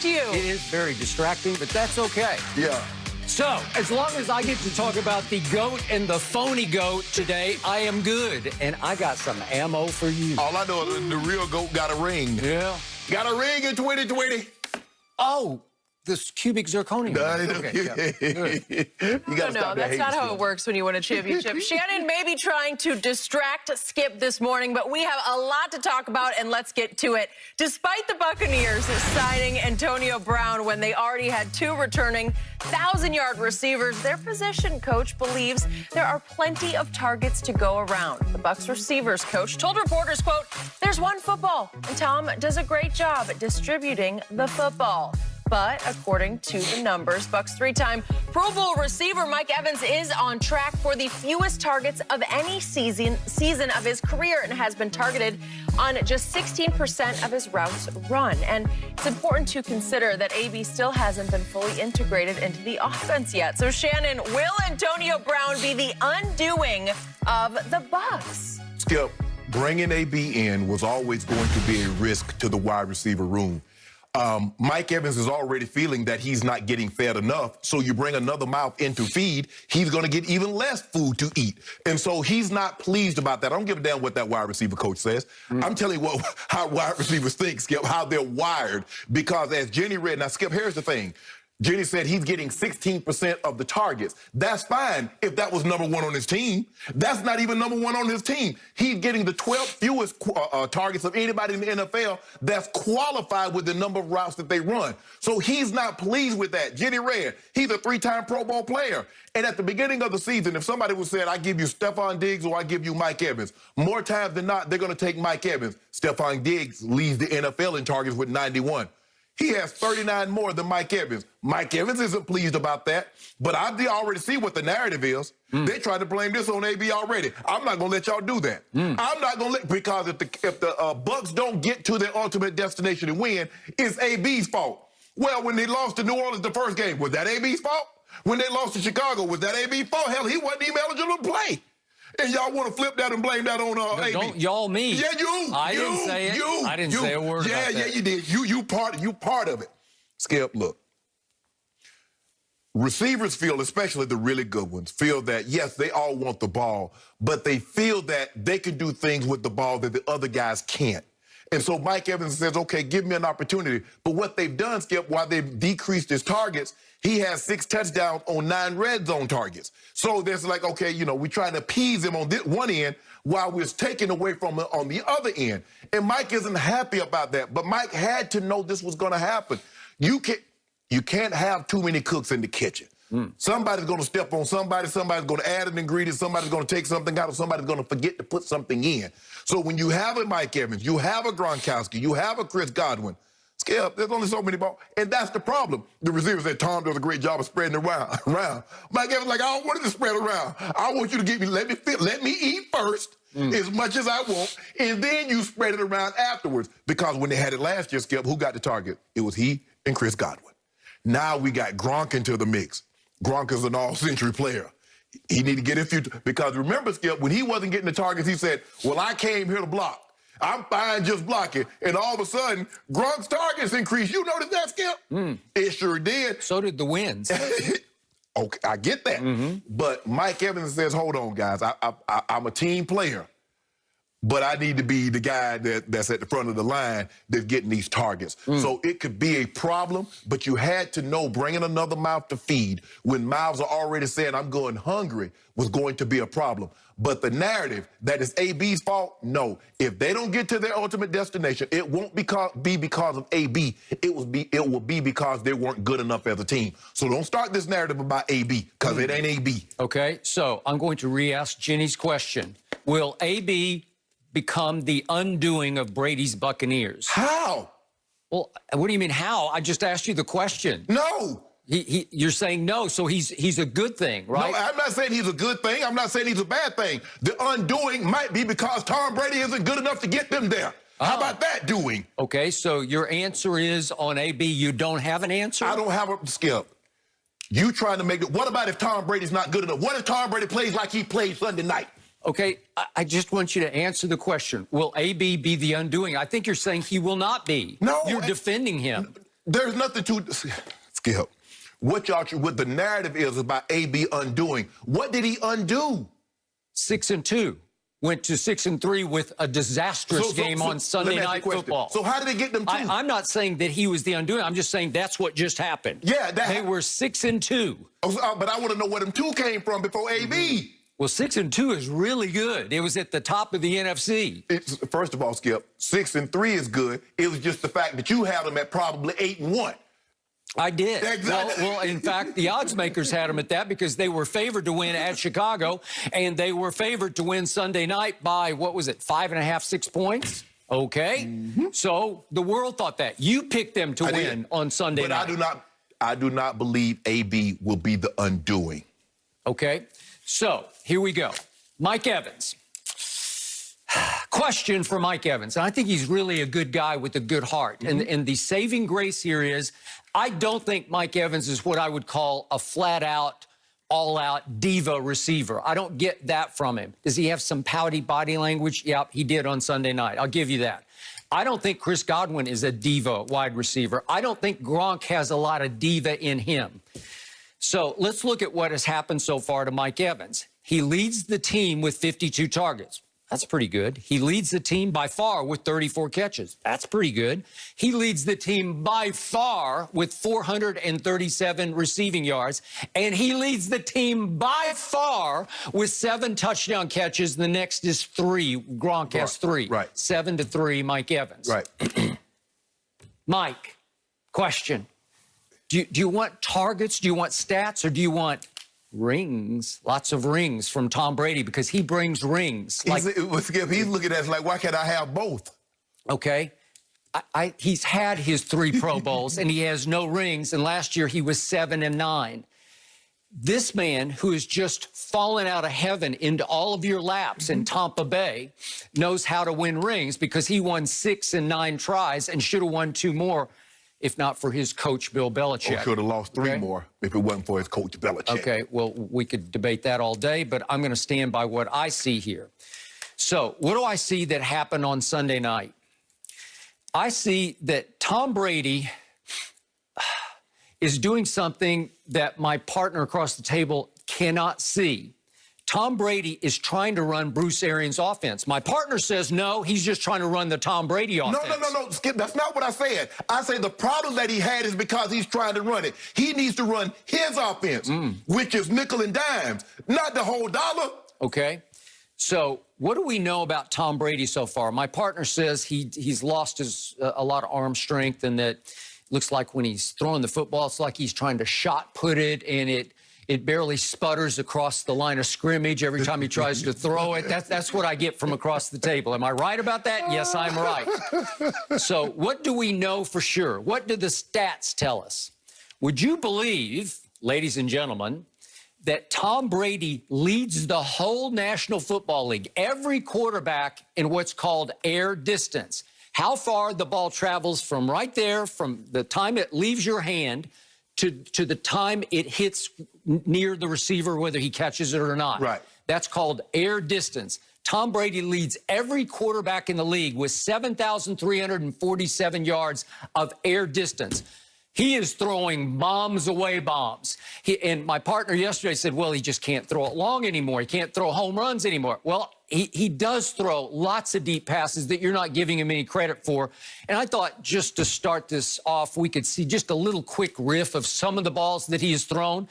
You. It is very distracting, but that's okay. Yeah. So, as long as I get to talk about the GOAT and the phony GOAT today, I am good. And I got some ammo for you. All I know is the real GOAT got a ring. Yeah. Got a ring in 2020. Oh, this cubic zirconia. You gotta No, that's not how it works when you win a championship. Shannon may be trying to distract Skip this morning, but we have a lot to talk about, and let's get to it. Despite the Buccaneers signing Antonio Brown when they already had two returning 1,000-yard receivers, their position coach believes there are plenty of targets to go around. The Bucs receivers coach told reporters, quote, "There's one football, and Tom does a great job at distributing the football." But according to the numbers, Bucs three-time Pro Bowl receiver Mike Evans is on track for the fewest targets of any season of his career and has been targeted on just 16% of his routes run. And it's important to consider that AB still hasn't been fully integrated into the offense yet. So Shannon, will Antonio Brown be the undoing of the Bucs? Skip, bringing AB in was always going to be a risk to the wide receiver room. Mike Evans is already feeling that he's not getting fed enough, so you bring another mouth in to feed, he's going to get even less food to eat. And so he's not pleased about that. I don't give a damn what that wide receiver coach says. I'm telling you how wide receivers think, Skip, how they're wired. Because as Jenny read, now, Skip, here's the thing. Jenny said he's getting 16% of the targets. That's fine if that was number one on his team. That's not even number one on his team. He's getting the 12th fewest targets of anybody in the NFL that's qualified with the number of routes that they run. So he's not pleased with that. Jenny read, he's a three-time Pro Bowl player. And at the beginning of the season, if somebody was saying, I give you Stephon Diggs or I give you Mike Evans, more times than not, they're going to take Mike Evans. Stephon Diggs leads the NFL in targets with 91. He has 39 more than Mike Evans. Mike Evans isn't pleased about that, but I already see what the narrative is. They tried to blame this on AB already. I'm not going to let y'all do that. I'm not going to let, because if the Bucs don't get to their ultimate destination and win, it's AB's fault. Well, when they lost to New Orleans the first game, was that AB's fault? When they lost to Chicago, was that AB's fault? Hell, he wasn't even eligible to play. And y'all want to flip that and blame that on AB. Don't y'all me. Yeah, you. I didn't say it. I didn't say a word about that. Yeah, you did. You part of it. Skip, look. Receivers feel, especially the really good ones, feel that, yes, they all want the ball, but they feel that they can do things with the ball that the other guys can't. And so Mike Evans says, okay, give me an opportunity. But what they've done, Skip, while they've decreased his targets, he has 6 touchdowns on 9 red zone targets. So there's like, okay, you know, we're trying to appease him on this one end while we're taking away from him on the other end. And Mike isn't happy about that. But Mike had to know this was going to happen. You can't have too many cooks in the kitchen. Somebody's going to step on somebody. Somebody's going to add an ingredient. Somebody's going to take something out, or somebody's going to forget to put something in. So when you have a Mike Evans, you have a Gronkowski, you have a Chris Godwin, Skip, there's only so many balls. And that's the problem. The receiver said Tom does a great job of spreading it around. Mike Evans like, I don't want it to spread around. I want you to give me, let me eat first as much as I want, and then you spread it around afterwards. Because when they had it last year, Skip, who got the target? It was he and Chris Godwin. Now we got Gronk into the mix. Gronk is an all-century player. He need to get in future. Because remember, Skip, when he wasn't getting the targets, he said, well, I came here to block. I'm fine just blocking. And all of a sudden, Gronk's targets increased. You noticed that, Skip? It sure did. So did the wins. Okay, I get that. But Mike Evans says, hold on, guys. I'm a team player. But I need to be the guy that's at the front of the line that's getting these targets. So it could be a problem, but you had to know bringing another mouth to feed when mouths are already saying I'm going hungry was going to be a problem. But the narrative that it's AB's fault, no. If they don't get to their ultimate destination, it won't be because of AB. It will be because they weren't good enough as a team. So don't start this narrative about AB, because it ain't AB. Okay, so I'm going to re-ask Jenny's question. Will AB become the undoing of Brady's Buccaneers? How? Well, what do you mean how? I just asked you the question. No. You're saying no, so he's a good thing, right? No, I'm not saying he's a good thing. I'm not saying he's a bad thing. The undoing might be because Tom Brady isn't good enough to get them there. How about that doing? Okay, so your answer is on AB, you don't have an answer? I don't have a, Skip. You trying to make it, what about if Tom Brady's not good enough? What if Tom Brady plays like he played Sunday night? Okay, I just want you to answer the question. Will AB be the undoing? I think you're saying he will not be. No. You're defending him. There's nothing to Skip. What the narrative is about AB undoing. What did he undo? 6-2. Went to 6-3 with a disastrous game on Sunday Night Football. So how did they get them to? I'm not saying that he was the undoing. I'm just saying that's what just happened. Yeah, they were 6-2. But I want to know where them 2 came from before AB. Well, 6-2 is really good. It was at the top of the NFC. First of all, Skip, 6-3 is good. It was just the fact that you had them at probably 8-1. I did. Exactly. Well, in fact, the odds makers had them at that because they were favored to win at Chicago, and they were favored to win Sunday night by, what was it, 5.5, 6 points? Okay. So the world thought that. You picked them to win on Sunday night. But I do not believe AB will be the undoing. Okay. So here we go. Mike Evans. Question for Mike Evans. And I think he's really a good guy with a good heart. And the saving grace here is I don't think Mike Evans is what I would call a flat-out, all-out diva receiver. I don't get that from him. Does he have some pouty body language? Yep, he did on Sunday night. I'll give you that. I don't think Chris Godwin is a diva wide receiver. I don't think Gronk has a lot of diva in him. So let's look at what has happened so far to Mike Evans. He leads the team with 52 targets. That's pretty good. He leads the team by far with 34 catches. That's pretty good. He leads the team by far with 437 receiving yards. And he leads the team by far with 7 touchdown catches. The next is 3. Gronk has 3. Right. 7-3, Mike Evans. Right. Mike, question. Do you want targets? Do you want stats? Or do you want rings? Lots of rings from Tom Brady because he brings rings. He's looking at us like, why can't I have both? Okay. He's had his 3 Pro Bowls and he has no rings. And last year he was 7-9. This man who has just fallen out of heaven into all of your laps in Tampa Bay knows how to win rings because he won 6 in 9 tries and should have won 2 more if not for his coach, Bill Belichick. Or should have lost 3 more if it wasn't for his coach, Belichick. Okay, well, we could debate that all day, but I'm going to stand by what I see here. So what do I see that happened on Sunday night? I see that Tom Brady is doing something that my partner across the table cannot see. Tom Brady is trying to run Bruce Arians' offense. My partner says, no, he's just trying to run the Tom Brady offense. No, Skip, that's not what I said. I say the problem that he had is because he's trying to run it. He needs to run his offense, which is nickel and dimes, not the whole dollar. Okay. So what do we know about Tom Brady so far? My partner says he's lost a lot of arm strength and that looks like when he's throwing the football, it's like he's trying to shot put it and it barely sputters across the line of scrimmage every time he tries to throw it. That's what I get from across the table. Am I right about that? Yes, I'm right. So what do we know for sure? What do the stats tell us? Would you believe, ladies and gentlemen, that Tom Brady leads the whole National Football League, every quarterback in what's called air distance? How far the ball travels from right there, from the time it leaves your hand to the time it hits near the receiver, whether he catches it or not. Right. That's called air distance. Tom Brady leads every quarterback in the league with 7,347 yards of air distance. He is throwing bombs away bombs. And my partner yesterday said, well, he just can't throw it long anymore. He can't throw home runs anymore. Well, he does throw lots of deep passes that you're not giving him any credit for. And I thought just to start this off, we could see just a little quick riff of some of the balls that he has thrown.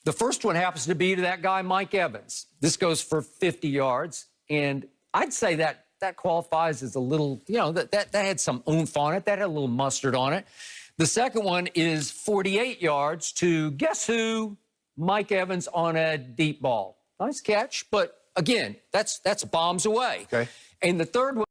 The first one happens to be to that guy, Mike Evans. This goes for 50 yards. And I'd say that qualifies as a little, you know, that had some oomph on it. That had a little mustard on it. The second one is 48 yards to, guess who? Mike Evans on a deep ball. Nice catch, but again, that's bombs away. Okay. And the third one